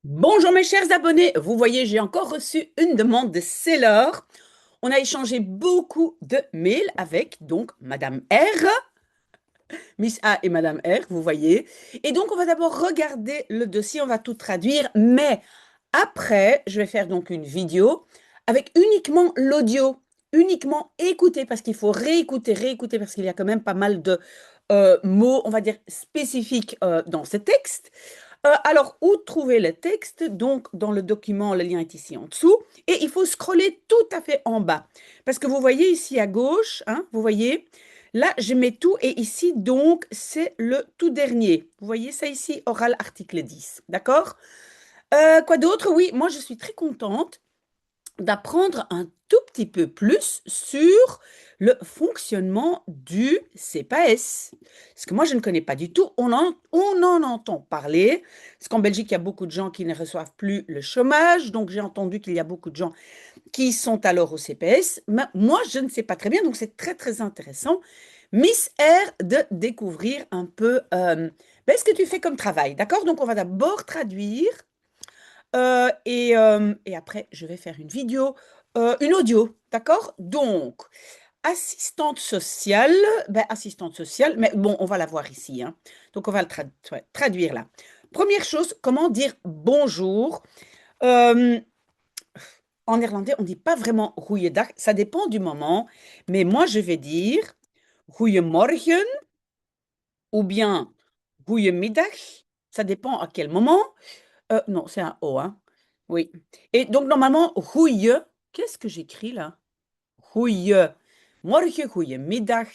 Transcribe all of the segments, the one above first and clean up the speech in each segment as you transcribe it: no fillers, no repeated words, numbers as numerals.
Bonjour mes chers abonnés, vous voyez, j'ai encore reçu une demande de seller. On a échangé beaucoup de mails avec donc Madame R, Miss A et Madame R, vous voyez. Et donc on va d'abord regarder le dossier, on va tout traduire, mais après, je vais faire donc une vidéo avec uniquement l'audio, uniquement écouter parce qu'il faut réécouter, réécouter parce qu'il y a quand même pas mal de mots, on va dire spécifiques dans ce texte. Alors, où trouver le texte? Donc, dans le document, le lien est ici en dessous. Et il faut scroller tout à fait en bas. Parce que vous voyez ici à gauche, hein, vous voyez, là, je mets tout. Et ici, donc, c'est le tout dernier. Vous voyez ça ici, oral article 10. D'accord? Quoi d'autre? Oui, moi, je suis très contente d'apprendre un tout petit peu plus sur le fonctionnement du CPAS. Parce que moi, je ne connais pas du tout. On en entend parler. Parce qu'en Belgique, il y a beaucoup de gens qui ne reçoivent plus le chômage. Donc, j'ai entendu qu'il y a beaucoup de gens qui sont alors au CPS. Mais moi, je ne sais pas très bien. Donc, c'est très, très intéressant. Miss R, de découvrir un peu ce que tu fais comme travail. D'accord? Donc, on va d'abord traduire et après, je vais faire une vidéo, une audio, d'accord? Donc, assistante sociale, mais bon, on va la voir ici, hein. Donc, on va le traduire là. Première chose, comment dire bonjour? Euh, En néerlandais, on ne dit pas vraiment goeiedag, ça dépend du moment, mais moi, je vais dire goeiemorgen ou bien goeiemiddag, ça dépend à quel moment. Non, c'est un O, hein. Oui. Et donc, normalement, goeie, qu'est-ce que j'écris là? Goeie morgen, goeie middag,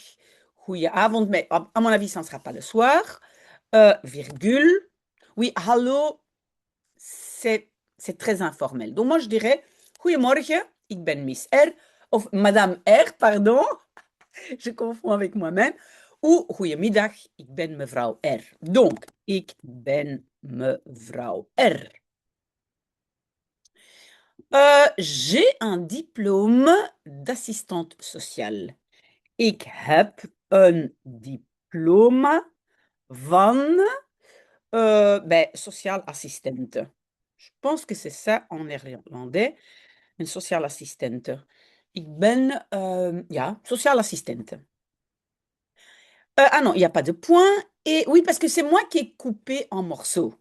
goeie avond, mais à mon avis, ça ne sera pas le soir. Virgule. Oui, hallo, c'est très informel. Donc, moi, je dirais, goedemorgen, ik ben Miss R, of Madame R, pardon, je confonds avec moi-même, ou goedemiddag, ik ben mevrouw R. Donc, ik ben mevrouw R. J'ai un diplôme d'assistante sociale. Ik heb een diploma van social assistente. Je pense que c'est ça en néerlandais, een social assistente. Ik ben, ja, social assistente. Ah non, il n'y a pas de point. Et oui, parce que c'est moi qui ai coupé en morceaux.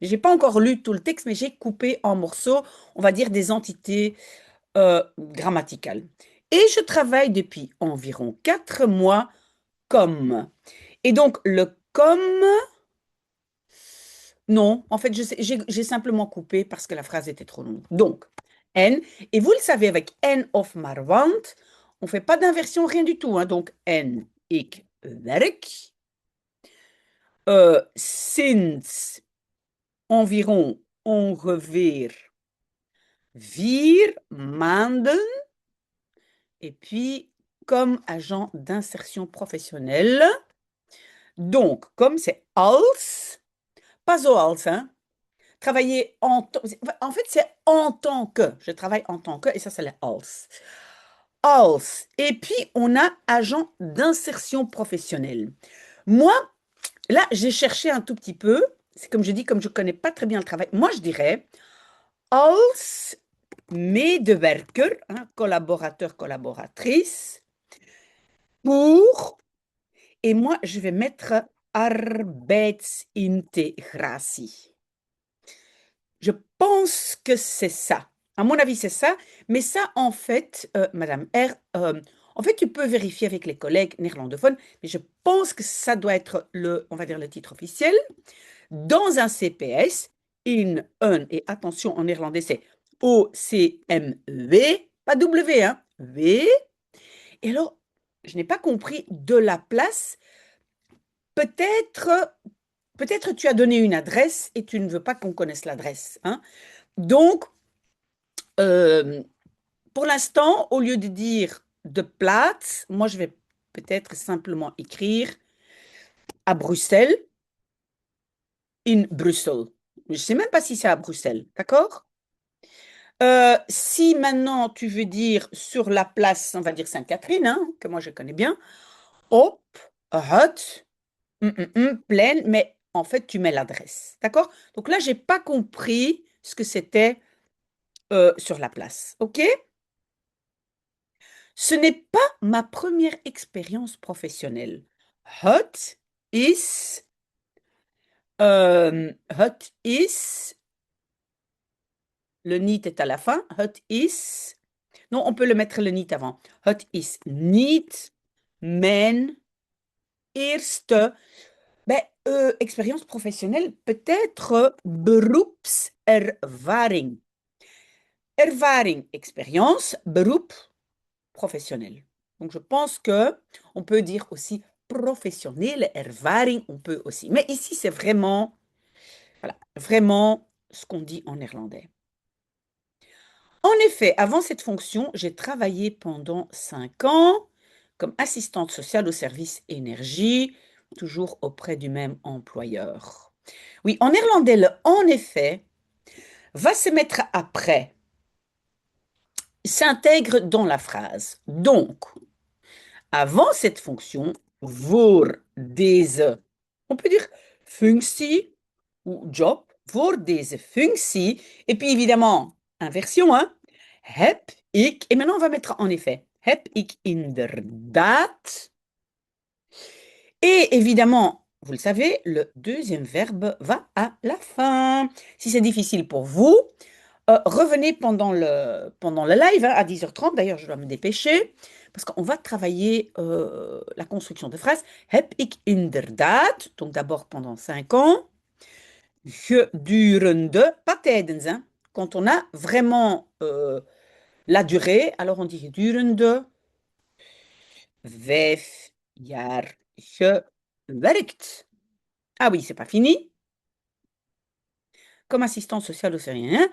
J'ai pas encore lu tout le texte, mais j'ai coupé en morceaux, on va dire des entités grammaticales. Et je travaille depuis environ 4 mois comme. Et donc, le comme, non, en fait, j'ai simplement coupé parce que la phrase était trop longue. Donc, en, et vous le savez, avec en of maar want, on ne fait pas d'inversion, rien du tout, hein. Donc, en, ik werk, sinds environ, ongeveer 4 maanden, et puis comme agent d'insertion professionnelle. Donc, comme c'est als, pas zoals, hein. Travailler en fait, c'est en tant que. Je travaille en tant que, et ça, c'est le als. Als. Et puis, on a agent d'insertion professionnelle. Moi, là, j'ai cherché un tout petit peu. C'est comme je dis, comme je ne connais pas très bien le travail. Moi, je dirais als medewerker, hein, collaborateur, collaboratrice, pour, et moi, je vais mettre arbeidsintegratie. Je pense que c'est ça. À mon avis, c'est ça. Mais ça, en fait, Madame R, en fait, tu peux vérifier avec les collègues néerlandophones, mais je pense que ça doit être le, on va dire, le titre officiel. Dans un CPS, et attention, en néerlandais, c'est O-C-M-E-W, pas W, hein, V. Et alors, je n'ai pas compris de la place. Peut-être, peut-être tu as donné une adresse et tu ne veux pas qu'on connaisse l'adresse, hein. Donc, euh, pour l'instant, au lieu de dire de plate, moi, je vais peut-être simplement écrire à Bruxelles, in Brussels. Je ne sais même pas si c'est à Bruxelles, d'accord? Si maintenant tu veux dire sur la place, on va dire Sainte-Catherine, hein, que moi je connais bien, op, hut, plein, mais en fait, tu mets l'adresse. D'accord? Donc là, j'ai pas compris ce que c'était sur la place. OK? Ce n'est pas ma première expérience professionnelle. Hot is, hot is, le niet est à la fin. Hot is, non, on peut le mettre le niet avant. Hot is niet mijn eerste expérience professionnelle, peut-être beroepservaring. Ervaring, expérience, beroep, professionnel. Donc je pense que on peut dire aussi professionnel, ervaring, on peut aussi. Mais ici, c'est vraiment, voilà, vraiment ce qu'on dit en néerlandais. En effet, avant cette fonction, j'ai travaillé pendant 5 ans comme assistante sociale au service énergie, toujours auprès du même employeur. Oui, en néerlandais, le en effet va se mettre après, s'intègre dans la phrase. Donc, avant cette fonction, voor deze, on peut dire functie ou job, voor deze functie, et puis évidemment, inversion, hein, heb ik, et maintenant on va mettre en effet, heb ik inderdaad, et évidemment, vous le savez, le deuxième verbe va à la fin. Si c'est difficile pour vous, revenez pendant le live hein, à 10h30. D'ailleurs, je dois me dépêcher parce qu'on va travailler la construction de phrases. Heb ik inderdaad, donc d'abord pendant 5 ans, gedurende, pas tijdens, hein, quand on a vraiment la durée, alors on dit gedurende 5 jaar gewerkt. Ah oui, c'est pas fini. Comme assistant social au Syriën,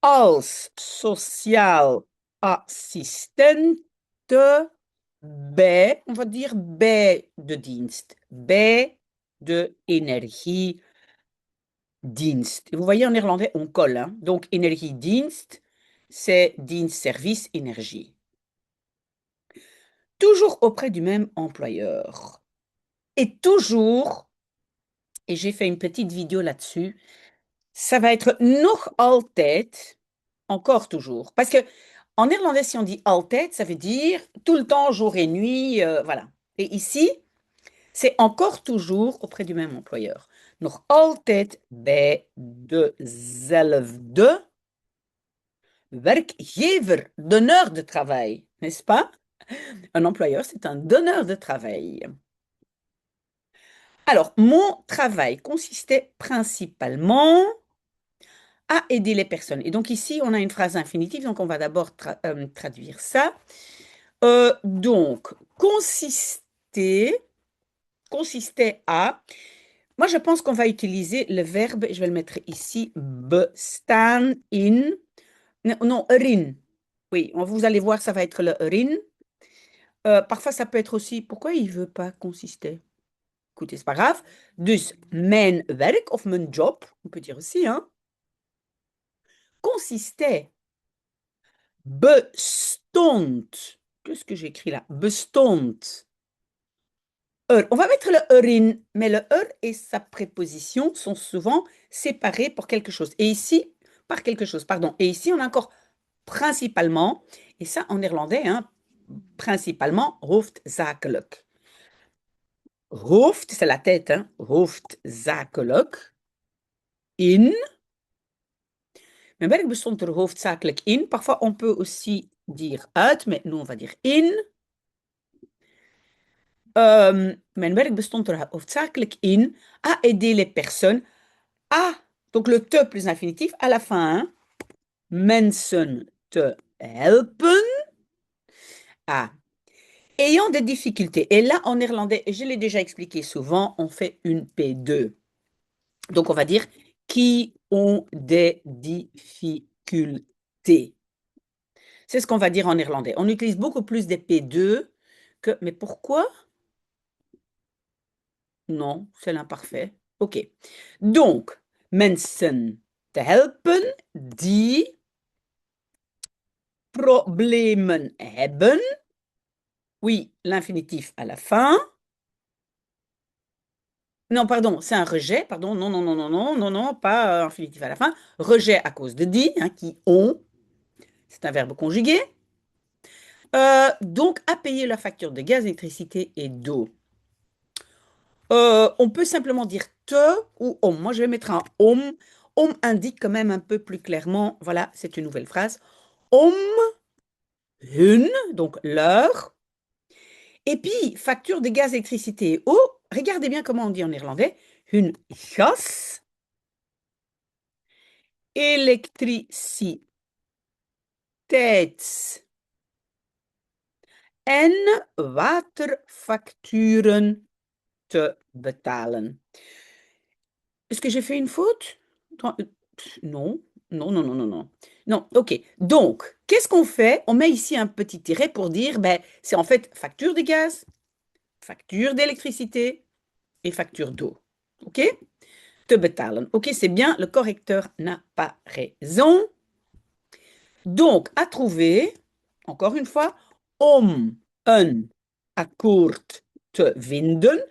als sociaal assistente bij, on va dire bij de dienst, bij de energiedienst. Et vous voyez en néerlandais, on colle. Hein? Donc, energiedienst, c'est dienst, service, énergie. Toujours auprès du même employeur. Et toujours, et j'ai fait une petite vidéo là-dessus, ça va être nog altijd, encore toujours. Parce que en néerlandais, si on dit altijd, ça veut dire tout le temps, jour et nuit, voilà. Et ici, c'est encore toujours auprès du même employeur. Nog altijd bij dezelfde werkgever, donneur de travail, n'est-ce pas? Un employeur, c'est un donneur de travail. Alors, mon travail consistait principalement à aider les personnes. Et donc ici, on a une phrase infinitive, donc on va d'abord traduire ça. Donc, consistait à. Moi, je pense qu'on va utiliser le verbe, je vais le mettre ici, bestaan in. Non, non, erin. Oui, vous allez voir, ça va être le erin. Parfois, ça peut être aussi, pourquoi il ne veut pas consister? Écoutez, c'est pas grave. Dus, mijn werk of mijn job, on peut dire aussi, hein, consistait, bestond. Qu'est-ce que j'écris là? Bestond. On va mettre le erin, mais le et sa préposition sont souvent séparés pour quelque chose. Et ici, par quelque chose, pardon. Et ici, on a encore principalement, et ça en néerlandais, hein, principalement, hoofdzakelijk. Hoofd, c'est la tête, hein, hoofdzakelijk. In. Mijn werk bestond er hoofdzakelijk in. Parfois, on peut aussi dire uit, mais nous, on va dire in. Mijn werk bestond er hoofdzakelijk in à aider les personnes à, donc le te plus infinitif à la fin, hein, mensen te helpen, à, ayant des difficultés. Et là, en néerlandais, et je l'ai déjà expliqué souvent, on fait une P2. Donc, on va dire qui ont des difficultés. C'est ce qu'on va dire en néerlandais. On utilise beaucoup plus des P2 que... Mais pourquoi? Non, c'est l'imparfait. OK. Donc, mensen te helpen die problemen hebben. Oui, l'infinitif à la fin. Non, pardon, c'est un rejet. Pardon, non, non, non, non, non, non, non, pas infinitif à la fin. Rejet à cause de die, hein, qui ont. C'est un verbe conjugué. Donc, à payer la facture de gaz, d'électricité et d'eau. On peut simplement dire te ou om. Moi, je vais mettre un om. Om indique quand même un peu plus clairement. Voilà, c'est une nouvelle phrase. Om, hun, donc leur. Et puis, facture de gaz, électricité et eau. Regardez bien comment on dit en néerlandais. Hun gas, elektriciteits- en waterfacturen te betalen. Est-ce que j'ai fait une faute? Non, non, non, non, non, non. Non, ok. Donc, qu'est-ce qu'on fait? On met ici un petit tiret pour dire, ben, c'est en fait facture de gaz, facture d'électricité et facture d'eau. Ok? Te betalen. Ok, c'est bien, le correcteur n'a pas raison. Donc, à trouver, encore une fois, om een akkoord te vinden.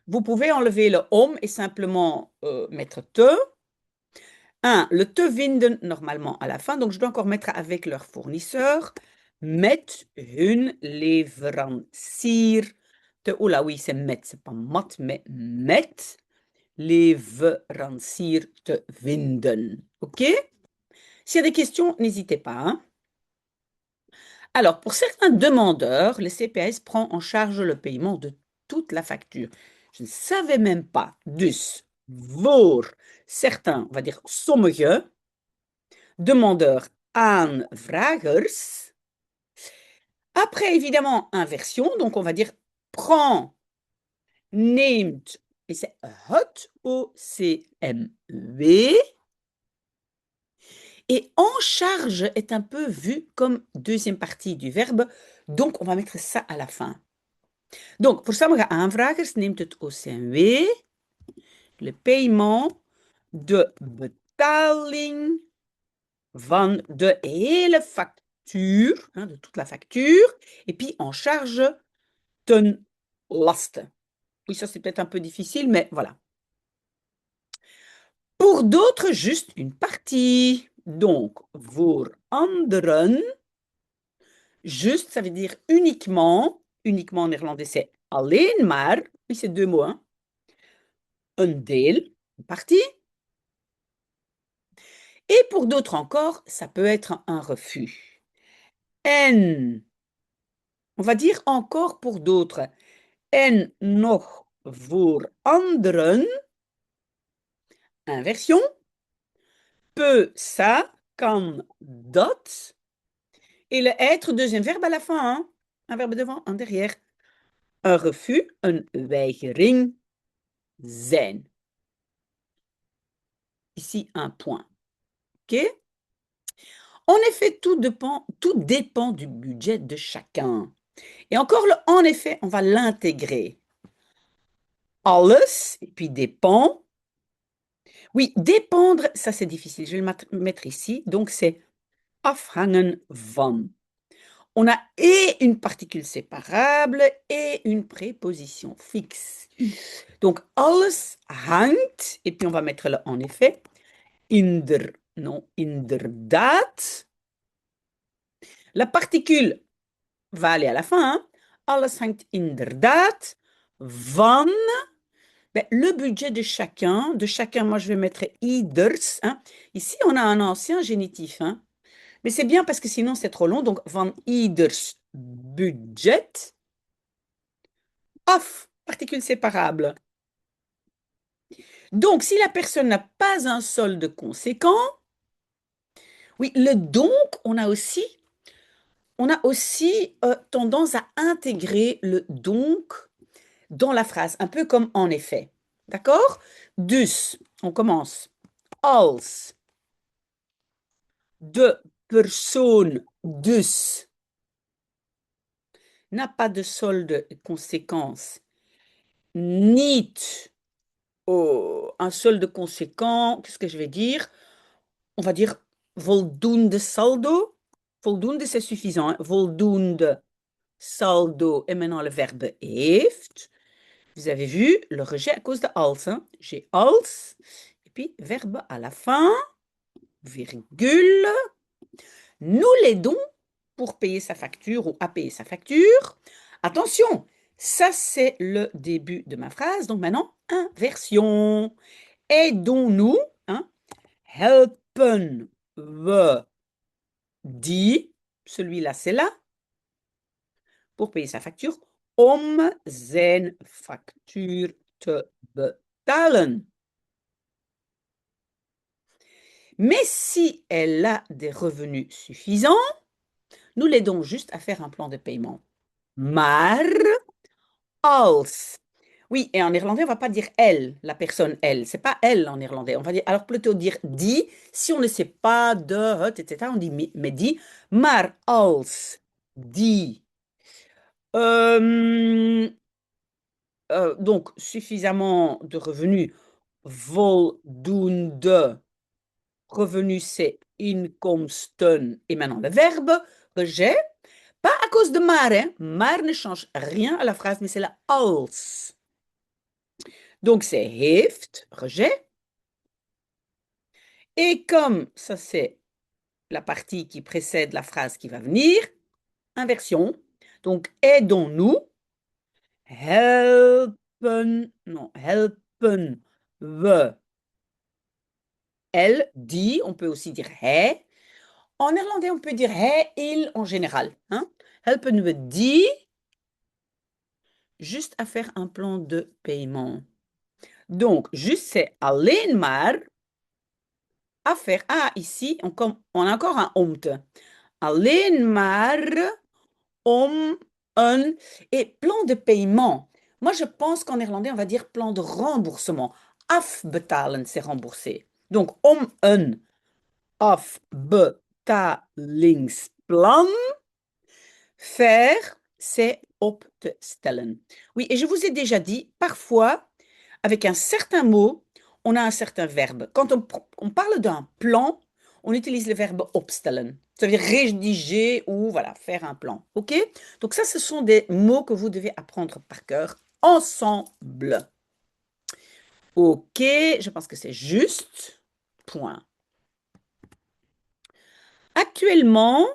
Vous pouvez enlever le om et simplement mettre te. Un, le te vinden normalement à la fin, donc je dois encore mettre avec leur fournisseur. Met hun leverancier te. Oh là oui, c'est met, c'est pas mat, mais met leverancier te vinden. OK? S'il y a des questions, n'hésitez pas, hein. Alors, pour certains demandeurs, le CPS prend en charge le paiement de toute la facture. Je ne savais même pas. Dus, voor certains, on va dire sommige, demandeurs aanvragers. Après, évidemment, inversion. Donc, on va dire prend, neemt, et c'est het, O-C-M-W. Et en charge est un peu vu comme deuxième partie du verbe. Donc, on va mettre ça à la fin. Donc, voor sommige aanvragers neemt het OCMW le paiement de betaling van de hele factuur, hein, de toute la facture, et puis en charge ten laste. Oui, ça c'est peut-être un peu difficile, mais voilà. Pour d'autres, juste une partie. Donc, voor anderen, juste, ça veut dire uniquement. Uniquement en néerlandais, c'est alleen maar. Oui, c'est deux mots, hein. Een deel, une partie. Et pour d'autres encore, ça peut être un refus. En, on va dire encore pour d'autres. En nog voor anderen, inversion. Peut, ça, kan, dat. Et le être, deuxième verbe à la fin, hein. Un verbe devant, un derrière. Un refus, een weigering, zijn. Ici, un point. OK? En effet, tout dépend du budget de chacun. Et encore le en effet, on va l'intégrer. Alles, et puis dépend. Oui, dépendre, ça c'est difficile. Je vais le mettre ici. Donc c'est afhangen van. On a et une particule séparable et une préposition fixe. Donc alles hangt, et puis on va mettre le en effet. Non, inderdaad. La particule va aller à la fin, hein. Alles hangt inderdaad van. Ben, le budget de chacun, moi je vais mettre ieders, hein. Ici, on a un ancien génitif, hein. Mais c'est bien parce que sinon c'est trop long. Donc, van ieders budget, of, particule séparable. Donc, si la personne n'a pas un solde conséquent, oui, le donc, on a aussi tendance à intégrer le donc dans la phrase, un peu comme en effet. D'accord? Dus, on commence. Als de persoon dus n'a pas de solde conséquence, niet un solde conséquent, qu'est-ce que je vais dire? On va dire voldoende saldo. Voldoende, c'est suffisant, hein? Voldoende saldo. Et maintenant le verbe heeft. Vous avez vu le rejet à cause de als, hein? J'ai als, et puis verbe à la fin, virgule. Nous l'aidons pour payer sa facture ou à payer sa facture. Attention, ça c'est le début de ma phrase. Donc maintenant, inversion. Aidons-nous, hein? Helpen we die, celui-là c'est là, pour payer sa facture, om zijn factuur te betalen. Mais si elle a des revenus suffisants, nous l'aidons juste à faire un plan de paiement. Maar als. Oui, et en néerlandais, on ne va pas dire elle, la personne elle. C'est pas elle en néerlandais. On va dire, alors plutôt dire die. Si on ne sait pas de, het, etc., on dit mais die. Maar als die. Donc, suffisamment de revenus. Voldoende. Revenus, c'est inkomsten. Et maintenant, le verbe rejet. Pas à cause de maar, hein. Maar ne change rien à la phrase, mais c'est la als. Donc, c'est heeft, rejet. Et comme ça, c'est la partie qui précède la phrase qui va venir, inversion. Donc, aidons-nous. Helpen, non, helpen we. Elle dit, on peut aussi dire hij. En néerlandais, on peut dire hij, il en général. Hein? Helpen we die, juste à faire un plan de paiement. Donc, juste c'est alleen maar à faire. Ah, ici, on a encore un omt. Alleen maar om un. Et plan de paiement. Moi, je pense qu'en néerlandais, on va dire plan de remboursement. Afbetalen, c'est rembourser. Donc, om een afbetalingsplan. Faire, c'est op te stellen. Oui, et je vous ai déjà dit, parfois, avec un certain mot, on a un certain verbe. Quand on parle d'un plan, on utilise le verbe opstellen. Ça veut dire rédiger ou voilà, faire un plan. OK? Donc ça, ce sont des mots que vous devez apprendre par cœur ensemble. OK, je pense que c'est juste. Point. Actuellement,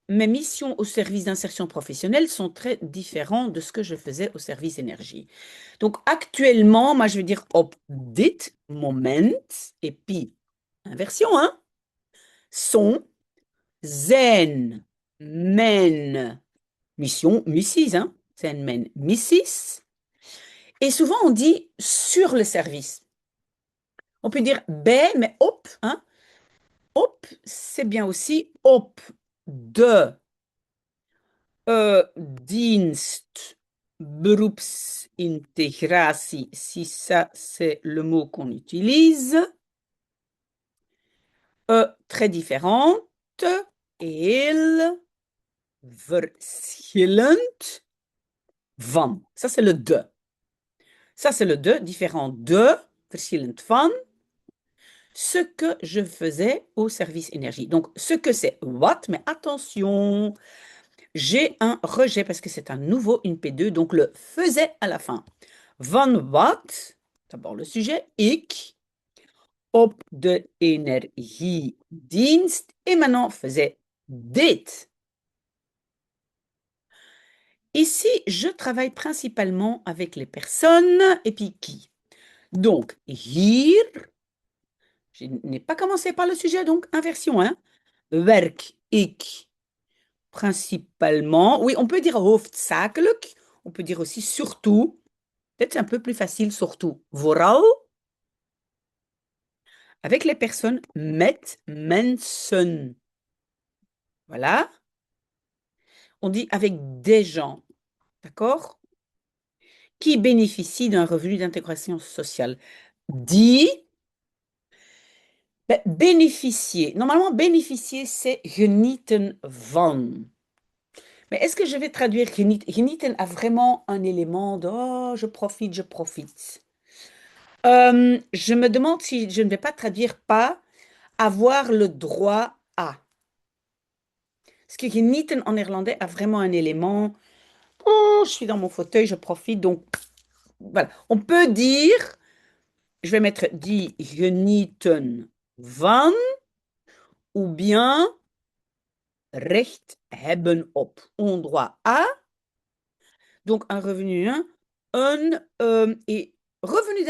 mes missions au service d'insertion professionnelle sont très différentes de ce que je faisais au service énergie. Donc actuellement, moi je vais dire op dit moment, et puis inversion, hein, sont, zijn, men, mission, missies, hein, zijn, men, missies. Et souvent on dit sur le service. On peut dire bij, mais op, hein. Op, c'est bien aussi op de dienst, beroepsintegratie, si ça c'est le mot qu'on utilise. Très différente. Heel verschillend van. Ça c'est le de. Ça c'est le de, différent de, verschillend van, ce que je faisais au service énergie. Donc, ce que c'est what, mais attention, j'ai un rejet parce que c'est un nouveau, une P2, donc le faisait à la fin. Van wat, d'abord le sujet, ik, op de energiedienst, et maintenant faisait dit. Ici, je travaille principalement avec les personnes et puis qui. Donc, hier, je n'ai pas commencé par le sujet, donc inversion, hein. Werk ik principalement. Oui, on peut dire hoofdzakelijk. On peut dire aussi surtout. Peut-être c'est un peu plus facile, surtout. Vooral. Avec les personnes, met mensen. Voilà. On dit avec des gens. D'accord? Qui bénéficient d'un revenu d'intégration sociale. Die. Ben, bénéficier. Normalement, bénéficier, c'est genieten van. Mais est-ce que je vais traduire genieten? Genieten a vraiment un élément de oh, je profite, je profite. Je me demande si je ne vais pas traduire pas avoir le droit à. Parce que genieten en néerlandais a vraiment un élément. Oh, je suis dans mon fauteuil, je profite, donc voilà. On peut dire, je vais mettre die genieten van ou bien recht hebben op. Ont droit à, donc un revenu, hein, et revenu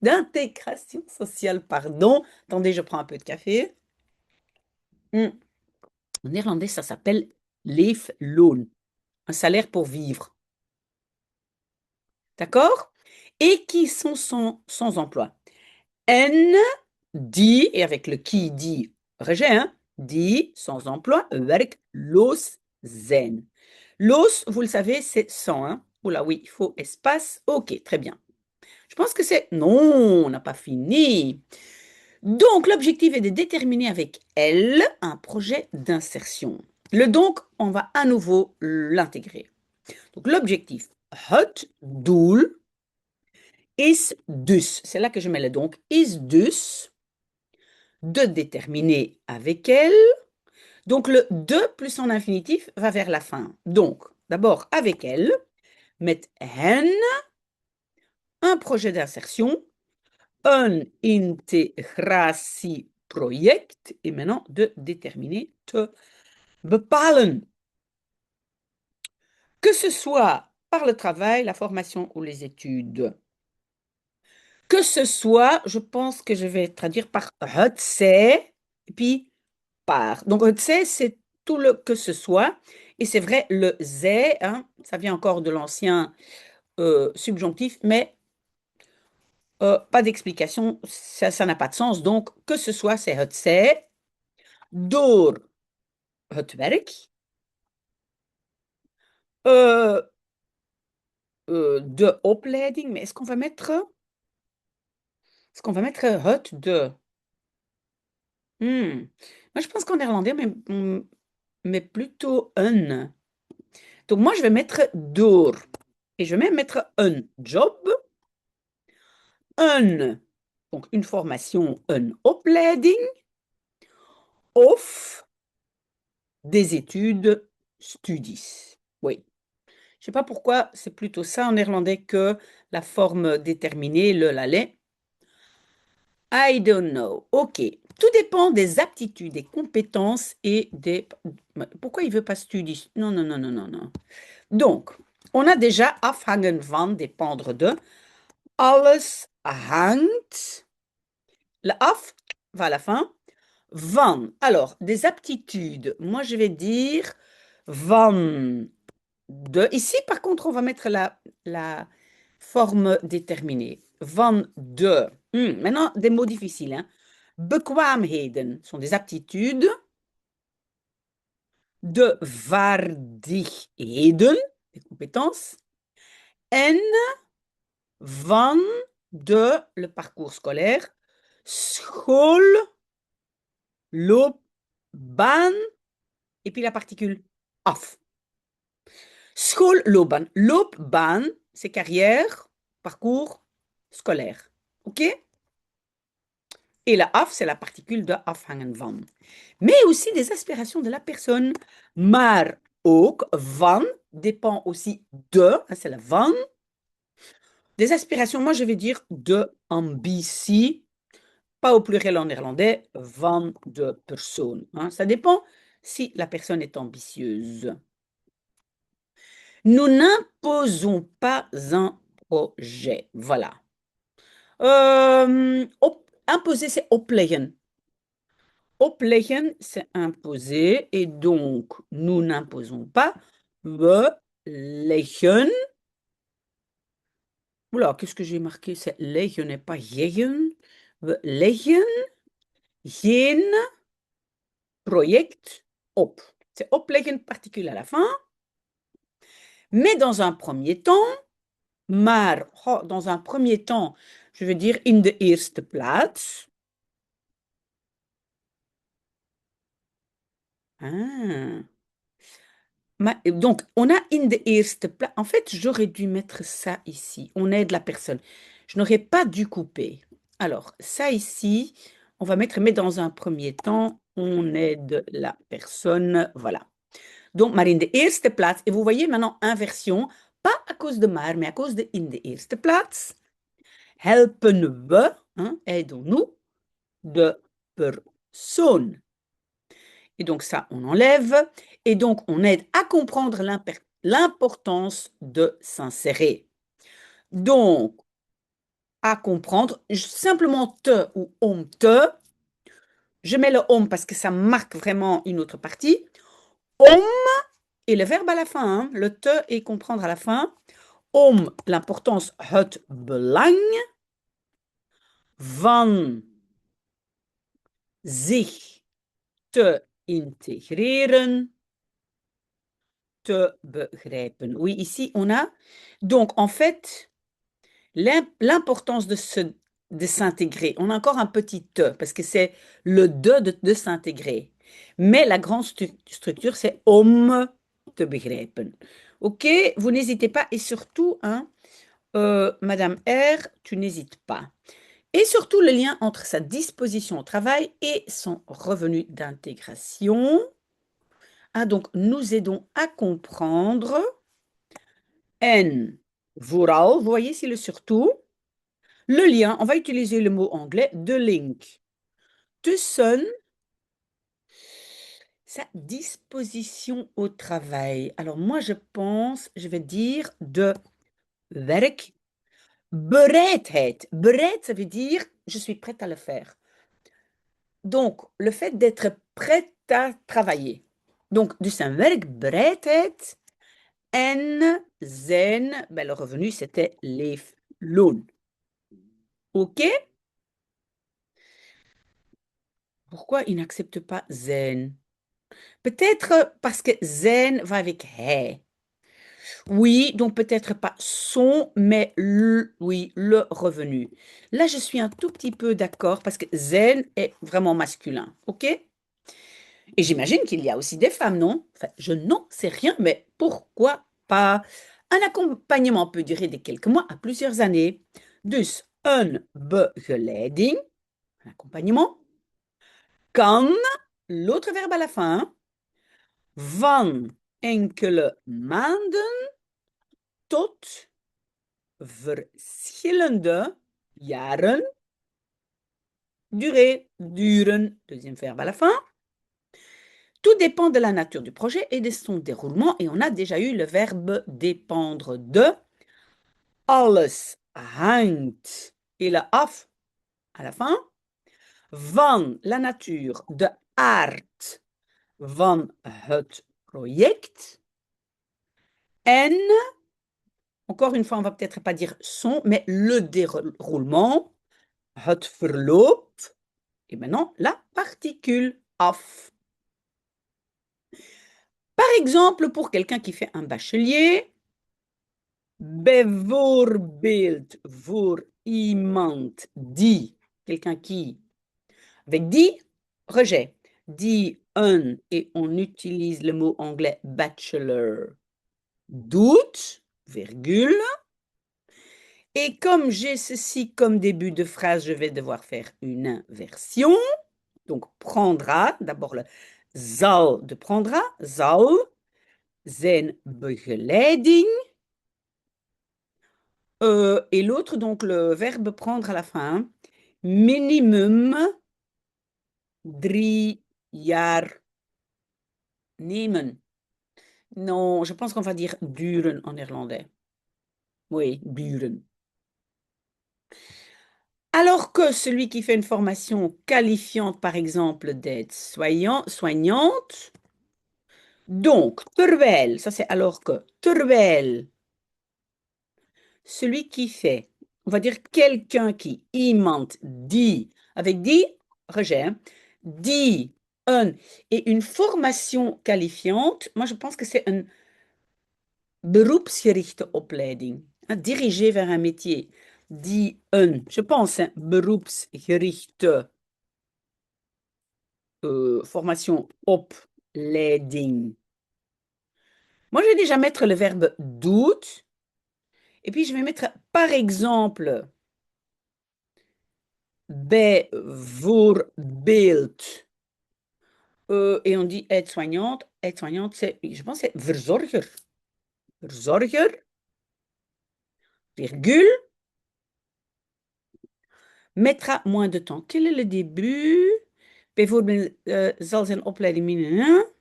d'intégration sociale, pardon. Attendez, je prends un peu de café. Hmm. En néerlandais, ça s'appelle leefloon, un salaire pour vivre. D'accord? Et qui sont sans emploi. N dit, et avec le qui dit, rejet, hein, dit, sans emploi, werkloos zijn. Los, vous le savez, c'est sans, hein. Oula, oui, il faut espace. Ok, très bien. Je pense que c'est... Non, on n'a pas fini. Donc, l'objectif est de déterminer avec elle un projet d'insertion. Le donc, on va à nouveau l'intégrer. Donc, l'objectif, het doel is dus. C'est là que je mets le donc. Is dus de déterminer avec elle. Donc, le de plus en infinitif va vers la fin. Donc, d'abord, avec elle, met hen, un projet d'insertion, un integratieproject, et maintenant de déterminer, te bepalen. Que ce soit par le travail, la formation ou les études. Que ce soit, je pense que je vais traduire par het zij, et puis par. Donc het zij, c'est tout le que ce soit. Et c'est vrai, le zij, hein, ça vient encore de l'ancien subjonctif, mais pas d'explication, ça n'a pas de sens. Donc, que ce soit, c'est het zij, door het werk, de opleiding, mais est-ce qu'on va mettre het de? Moi, je pense qu'en néerlandais, mais plutôt un. Donc, moi, je vais mettre door. Et je vais même mettre un job, un, donc une formation, een opleiding, of des études, studies. Oui. Je ne sais pas pourquoi c'est plutôt ça en néerlandais que la forme déterminée, le, la, les. I don't know. OK. Tout dépend des aptitudes, des compétences et des... Pourquoi il ne veut pas studies? Non, non, non, non, non, non. Donc, on a déjà afhangen van, dépendre de. Alles hangt. Le af va à la fin. Van. Alors, des aptitudes. Moi, je vais dire van de. Ici, par contre, on va mettre la forme déterminée. Van de. Maintenant, des mots difficiles. Hein. Bekwaamheden sont des aptitudes. De vaardigheden, des compétences. En van de le parcours scolaire. School, loopbaan, et puis la particule af. Schoolloopbaan. Loopbaan, c'est carrière, parcours scolaire. OK? Et la af, c'est la particule de afhangen van. Mais aussi des aspirations de la personne. Maar ook van dépend aussi de, c'est la van. Des aspirations, moi je vais dire de ambitie, pas au pluriel en néerlandais, van de persoon. Hein. Ça dépend si la personne est ambitieuse. Nous n'imposons pas un projet. Voilà. Imposer, c'est opleggen. Opleggen, c'est imposer. Et donc, nous n'imposons pas. We leggen. Oula, qu'est-ce que j'ai marqué? C'est leggen et pas jeggen. We leggen geen project op. C'est opleggen particule à la fin. Mais dans un premier temps, maar, dans un premier temps, je veux dire in de eerste plaats. Ah. Donc, on a in de eerste plaats. En fait, j'aurais dû mettre ça ici. On aide la personne. Je n'aurais pas dû couper. Alors, ça ici, on va mettre, mais dans un premier temps, on aide la personne. Voilà. Donc, maar in de eerste plaats. Et vous voyez maintenant, inversion. pas à cause de maar, mais à cause de in de eerste plaats. Helpen we, hein, aidons-nous, de persoon. Et donc ça, on enlève. Et donc, on aide à comprendre l'importance de s'insérer. Donc, à comprendre, simplement te ou on te. Je mets le om parce que ça marque vraiment une autre partie. Om et le verbe à la fin, hein, le te et comprendre à la fin. Om, l'importance, het belang van zich te integreren, te begrijpen. Oui, ici, on a donc en fait l'importance de s'intégrer. On a encore un petit te parce que c'est le de s'intégrer. Mais la grande structure, c'est om te begrijpen. Ok, vous n'hésitez pas et surtout, hein, Madame R, tu n'hésites pas. Et surtout le lien entre sa disposition au travail et son revenu d'intégration. Ah, donc, nous aidons à comprendre. En vooral, vous voyez ici le surtout. Le lien, on va utiliser le mot anglais, de link. Tussen sa disposition au travail. Alors moi, je pense, je vais dire de werkbereidheid. Bereid, ça veut dire je suis prête à le faire. Donc, le fait d'être prête à travailler. Donc, dus zijn werkbereidheid en zijn, ben, le revenu, c'était leefloon. OK? Pourquoi il n'accepte pas zijn? Peut-être parce que zijn va avec hij. Oui, donc peut-être pas son, mais oui, le revenu. Là, je suis un tout petit peu d'accord parce que zijn est vraiment masculin. OK? Et j'imagine qu'il y a aussi des femmes, non? Enfin, je n'en sais rien, mais pourquoi pas? Un accompagnement peut durer de quelques mois à plusieurs années. Dus een begeleiding, un accompagnement, kan, l'autre verbe à la fin, van enkele maanden tot verschillende jaren duren, deuxième verbe à la fin. Tout dépend de la nature du projet et de son déroulement. Et on a déjà eu le verbe dépendre de. Alles hangt et le af à la fin. Van la nature, de aard van het project. En, encore une fois, on va peut-être pas dire son, mais le déroulement. Het verloop. Et maintenant, la particule af. Par exemple, pour quelqu'un qui fait un bachelier, bijvoorbeeld voor iemand die, quelqu'un qui, avec die, rejet, die un, et on utilise le mot anglais bachelor, doute, virgule. Et comme j'ai ceci comme début de phrase, je vais devoir faire une inversion. Donc, prendra, d'abord le zal de prendra, zal, zijn begeleiding. Et l'autre, donc le verbe prendre à la fin, minimum 3 jaar nemen. Non, je pense qu'on va dire duren en néerlandais. Oui, duren. Alors que celui qui fait une formation qualifiante, par exemple, d'être soignante, donc, terwijl, ça c'est alors que, terwijl, celui qui fait, on va dire quelqu'un qui, iemand, die, avec die, rejet, hein, die, un, et une formation qualifiante, moi je pense que c'est une beroepsgerichte opleiding, hein, dirigée vers un métier. Die, un, je pense, hein, beroepsgerichte formation opleiding. Moi, je vais déjà mettre le verbe doet. Et puis, je vais mettre, par exemple, bijvoorbeeld. Et on dit aide-soignante. Aide-soignante, c'est, je pense, c'est verzorger. Verzorger. virgule, mettra moins de temps. Quel est le début? Bijvoorbeeld, zal zijn opleiding minder.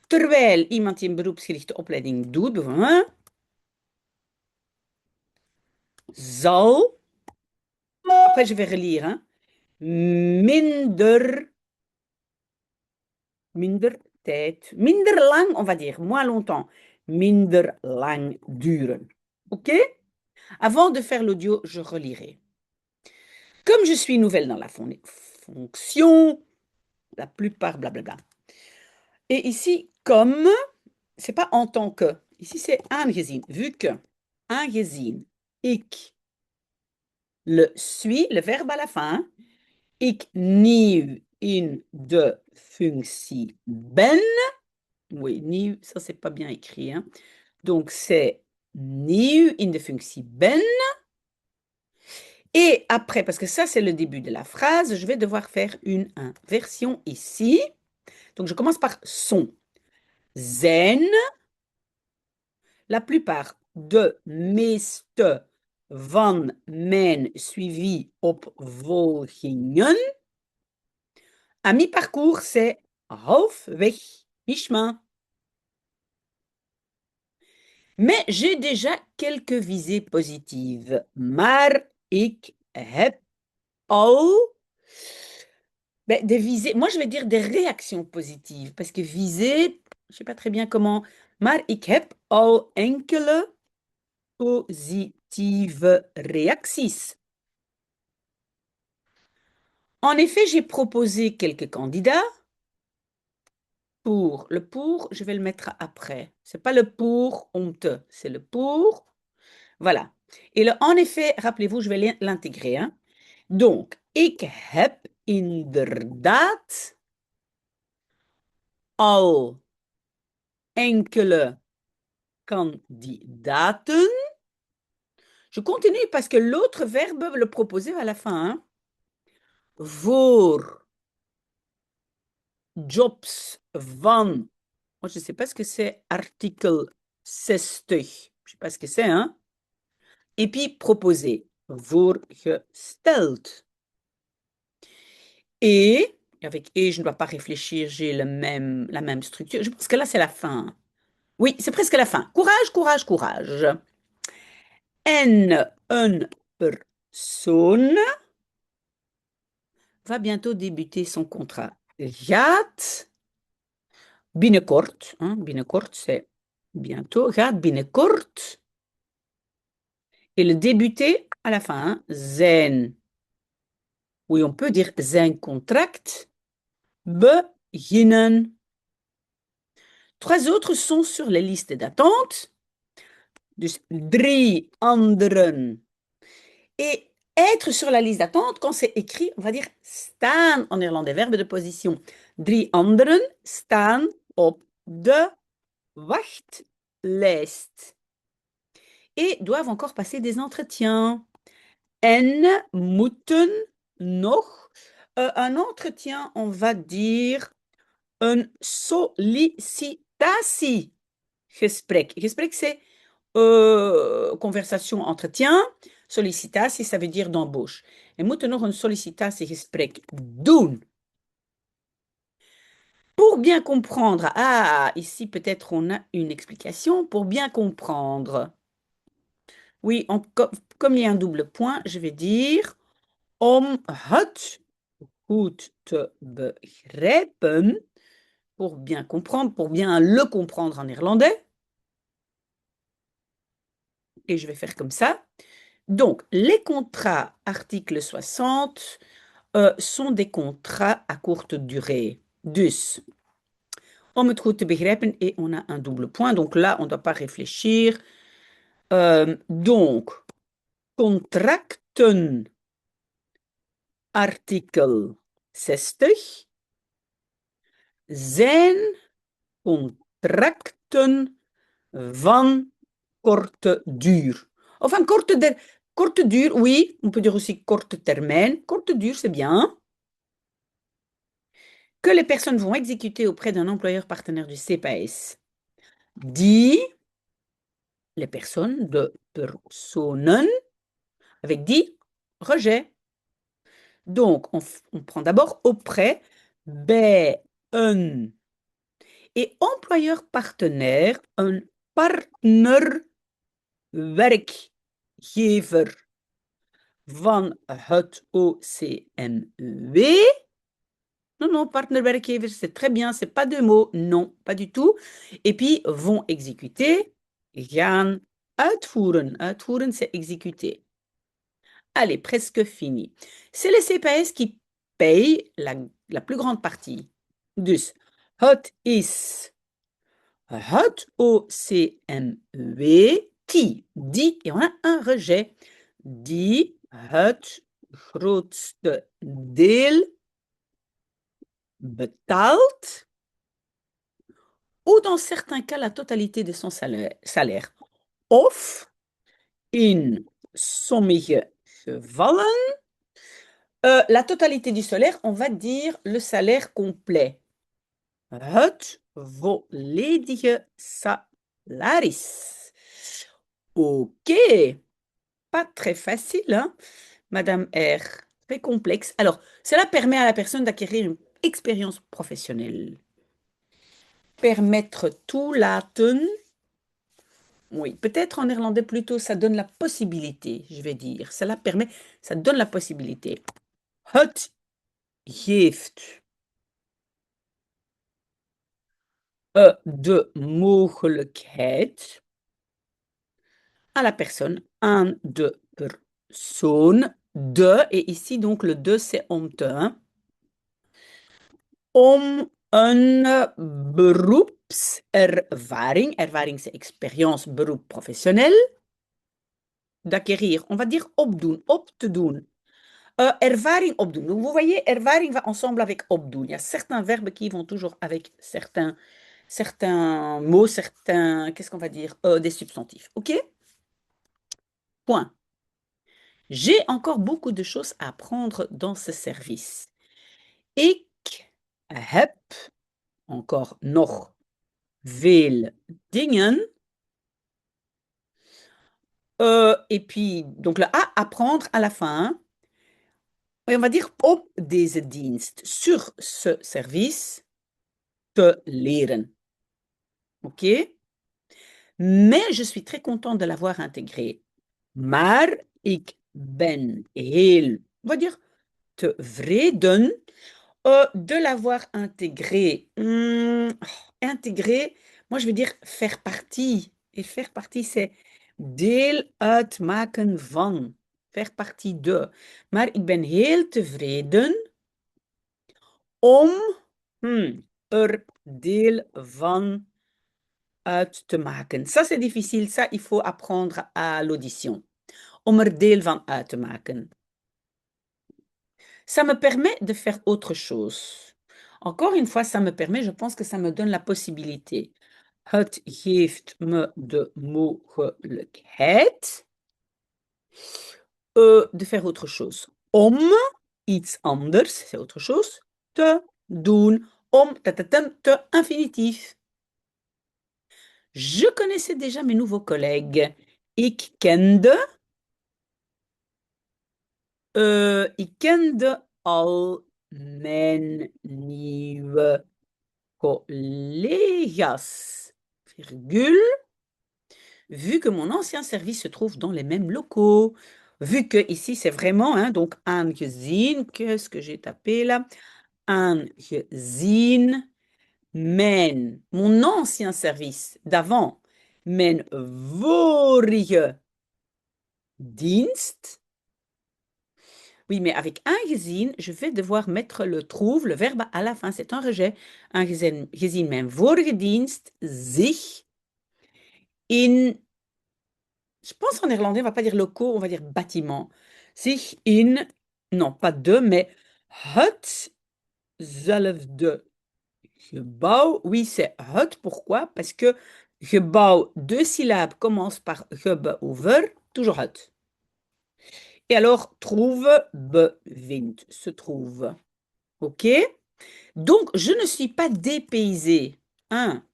Terwijl iemand die een beroepsgerichte opleiding doet, bijvoorbeeld, zal, après je vais relire, hein, minder tijd, minder lang, on va dire, moins longtemps, minder lang duren. OK? Avant de faire l'audio, je relirai. Comme je suis nouvelle dans la fonction, la plupart, blablabla. Et ici, comme, c'est pas en tant que. Ici, c'est aangezien. Vu que, aangezien, ik le suis, le verbe à la fin, ik nieuw in de functie ben. Oui, nieuw, ça, c'est pas bien écrit, hein. Donc, c'est nieuw in de functie ben. Et après, parce que ça, c'est le début de la phrase, je vais devoir faire une inversion ici. Donc, je commence par son. Zijn, la plupart de meeste van mijn suivi-opvolgingen. À mi-parcours, c'est halfweg, mi-chemin. Mais j'ai déjà quelques visées positives. Maar ik heb al des visées. Moi, je vais dire des réactions positives. Parce que visées, je ne sais pas très bien comment. Maar ik heb al enkele positieve reacties. En effet, j'ai proposé quelques candidats. Pour. Le pour, je vais le mettre après. C'est pas le pour honteux, c'est le pour. Voilà. Et le en effet, rappelez-vous, je vais l'intégrer, hein. Donc, ik heb inderdaad al enkele kandidaten. Je continue parce que l'autre verbe le proposait à la fin, hein. Voor jobs van. Moi, je ne sais pas ce que c'est article 60. Je ne sais pas ce que c'est, hein. Et puis proposer. Voorgesteld. Et, avec et, je ne dois pas réfléchir, j'ai la même structure. Je pense que là, c'est la fin. Oui, c'est presque la fin. Courage, courage, courage. En een persoon va bientôt débuter son contrat. Gaat binnenkort, hein, binnenkort c'est bientôt, gaat binnenkort. Et le débuter à la fin, hein, zijn. Oui, on peut dire zijn contract beginnen. Trois autres sont sur les listes d'attente. Dus 3 anderen. Et être sur la liste d'attente, quand c'est écrit, on va dire staan en néerlandais, verbe de position. 3 anderen staan op de wachtlijst. Et doivent encore passer des entretiens. En moeten nog. Un entretien, on va dire een sollicitatiegesprek. Gesprek, c'est conversation, entretien. Sollicitatie, ça veut dire d'embauche. We moeten nog een sollicitatiegesprek doen. Pour bien comprendre, ah, ici peut-être on a une explication. Pour bien comprendre. Oui, comme il y a un double point, je vais dire om het goed te begrijpen. Pour bien comprendre, pour bien le comprendre en néerlandais. Et je vais faire comme ça. Donc, les contrats article 60 sont des contrats à courte durée. Dus, om het goed te begrijpen, et on a un double point. Donc là, on ne doit pas réfléchir. Donc, contracten, artikel 60, zijn contracten van korte duur. Enfin, courte dure, oui, on peut dire aussi courte termijn. Courte dure, c'est bien. Que les personnes vont exécuter auprès d'un employeur partenaire du CPAS. Die, les personnes de personen avec 10 rejets. Donc, on prend d'abord auprès, bij een. Et employeur partenaire, een partner, werkgever van het OCMW. Non, non, partner werkgever, c'est très bien, c'est pas deux mots, non, pas du tout. Et puis, vont exécuter, gaan uitvoeren. Uitvoeren, c'est exécuter. Allez, presque fini. C'est les CPS qui payent la plus grande partie. Dus, het is het OCMW die, et on a un rejet, die het grootste deel betaalt, ou dans certains cas la totalité de son salaire. Of in sommige gevallen, la totalité du salaire, on va dire le salaire complet. Het volledige salaris. Ok, pas très facile, hein, Madame R. Très complexe. Alors, cela permet à la personne d'acquérir une expérience professionnelle. Permettre toelaten. Oui, peut-être en néerlandais plutôt, ça donne la possibilité, je vais dire. Cela permet, ça donne la possibilité. Het geeft de mogelijkheid à la personne, aan de persoon, de, et ici donc le de c'est om te, hein, om een beroepservaring, ervaring c'est expérience, beroep professionnel, d'acquérir, on va dire opdoen, op te doen. Ervaring opdoen. Donc vous voyez, ervaring va ensemble avec opdoen. Il y a certains verbes qui vont toujours avec certains mots, certains, qu'est-ce qu'on va dire, des substantifs. OK? Point. J'ai encore beaucoup de choses à apprendre dans ce service. Ik heb encore nog veel dingen. Et puis, donc le A, apprendre à la fin. Et on va dire op deze dienst, sur ce service, te leren. OK? Mais je suis très contente de l'avoir intégré. Maar ik ben heel, on va dire, tevreden de l'avoir intégré. Intégré, moi je veux dire faire partie. Et faire partie, c'est deel uitmaken van. Faire partie de. Maar ik ben heel tevreden om er deel van uit te maken. Ça, c'est difficile. Ça, il faut apprendre à l'audition. Om er deel van uit te maken. Ça me permet de faire autre chose. Encore une fois, ça me permet, je pense que ça me donne la possibilité. Het geeft me de mogelijkheid de faire autre chose. Om iets anders, c'est autre chose, te doen. Om, te infinitif. Je connaissais déjà mes nouveaux collègues. Ik kende al mijn nieuwe collega's, virgule, vu que mon ancien service se trouve dans les mêmes locaux. Vu que ici, c'est vraiment, hein, donc aangezien, qu'est-ce que j'ai tapé là? Aangezien, mon ancien service d'avant, mijn vorige dienst. Oui, mais avec aangezien, je vais devoir mettre le trouve, le verbe à la fin, c'est un rejet. Aangezien mijn vorige dienst zich in, je pense en néerlandais, on ne va pas dire locaux, on va dire bâtiment. Sich in, non, pas de, mais hetzelfde gebouw. Oui, c'est het. Pourquoi? Parce que gebouw, deux syllabes, commence par gebouwer, toujours het. Et alors, trouve, bevindt, se trouve. OK? Donc, je ne suis pas dépaysée. Hein?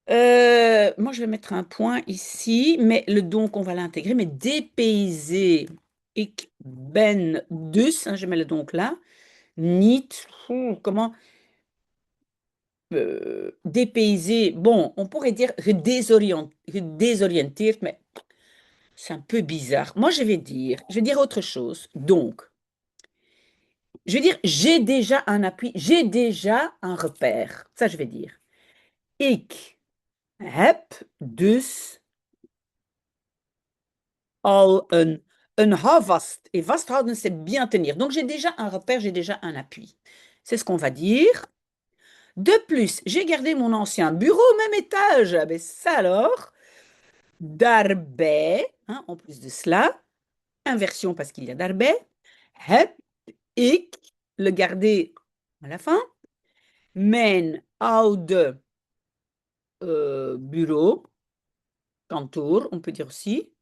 Moi, je vais mettre un point ici, mais le donc, on va l'intégrer. Mais dépaysé, ik ben dus, hein, je mets le donc là, niet, comment, dépaysé, bon, on pourrait dire gedésoriënteerd, mais c'est un peu bizarre. Moi, je vais dire autre chose. Donc, je vais dire, j'ai déjà un appui, j'ai déjà un repère. Ça, je vais dire. Ik heb dus al een houvast. Et vasthouden, c'est bien tenir. Donc, j'ai déjà un repère, j'ai déjà un appui. C'est ce qu'on va dire. De plus, j'ai gardé mon ancien bureau au même étage. Ah ben ça alors. Daarbij, hein, en plus de cela, inversion parce qu'il y a daarbij, heb ik, le garder à la fin, mijn oude bureau, kantoor, on peut dire aussi,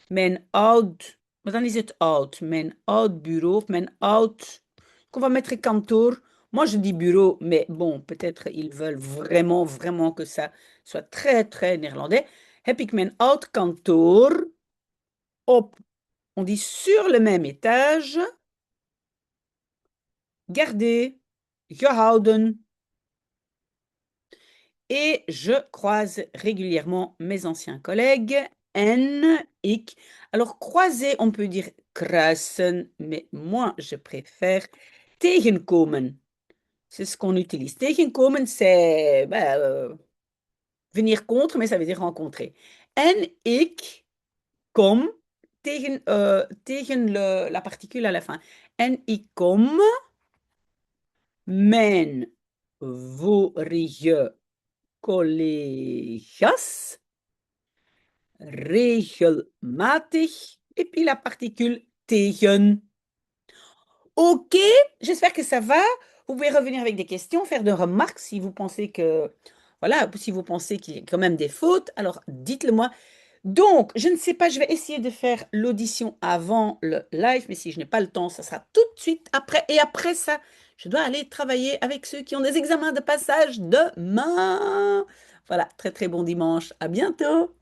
mijn oud, maar dan is het oud, mijn oud bureau, of mijn oud, qu'on va mettre kantoor. Moi, je dis bureau, mais bon, peut-être ils veulent vraiment, vraiment que ça soit très, très néerlandais. Heb ik mijn oud kantoor op, on dit sur le même étage, gardé, gehouden. Et je croise régulièrement mes anciens collègues. En, ik. Alors, croiser, on peut dire kruisen, mais moi, je préfère tegenkomen. C'est ce qu'on utilise. Tegenkomen, c'est venir contre, mais ça veut dire rencontrer. En, ik kom, tegen la particule à la fin. En, ik kom mijn vorige collega's regelmatig et puis la particule tegen. Ok, j'espère que ça va. Vous pouvez revenir avec des questions, faire des remarques si vous pensez que, voilà, si vous pensez qu'il y a quand même des fautes, alors dites-le moi. Donc, je ne sais pas, je vais essayer de faire l'audition avant le live, mais si je n'ai pas le temps, ça sera tout de suite après. Et après ça, je dois aller travailler avec ceux qui ont des examens de passage demain. Voilà, très très bon dimanche. À bientôt.